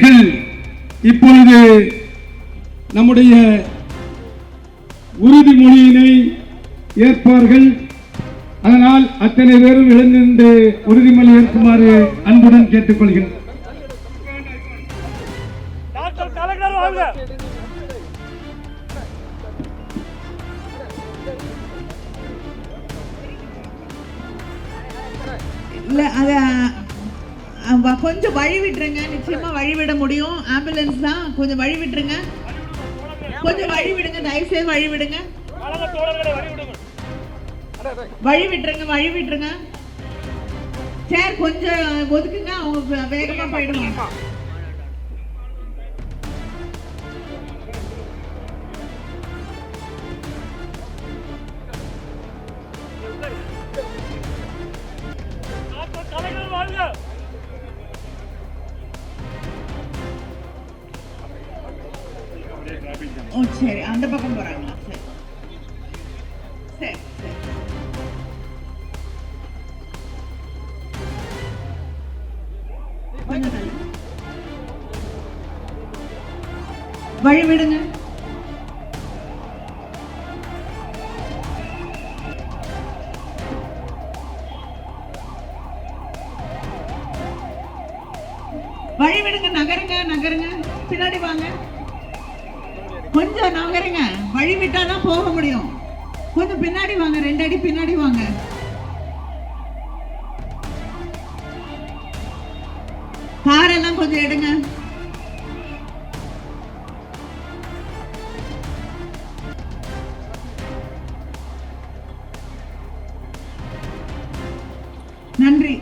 அவர்கள் இப்பொழுது நம்முடைய உறுதிமொழியினை ஏற்பார்கள். அதனால் அத்தனை பேரும் எழுந்து உறுதிமொழி ஏற்குமாறு அன்புடன் கேட்டுக்கொள்கிறேன். கொஞ்சம் வழி விட்டுருங்க, நிச்சயமா வழி விட முடியும். ஆம்புலன்ஸ் தான், கொஞ்சம் வழி விட்டுருங்க, கொஞ்சம் வழி விடுங்க, தயவு செய்து வழி விடுங்க, வழி விட்டுருங்க, வழி விட்டுருங்க. சேர் கொஞ்சம் ஒதுக்குங்க, அவங்க வேகமா போயிடுவாங்க. ஓ சரி, அந்த பக்கம் போறாங்களா? சரி சரி சரி. வழி விடுங்க. வழி விடுங்க, நகருங்க நகருங்க, பின்னாடி வாங்க, கொஞ்சம் நகருங்க. வழி விட்டாதான் போக முடியும். கொஞ்சம் பின்னாடி வாங்க, 2 அடி பின்னாடி வாங்க. காரெல்லாம் கொஞ்சம் எடுங்க. நன்றி.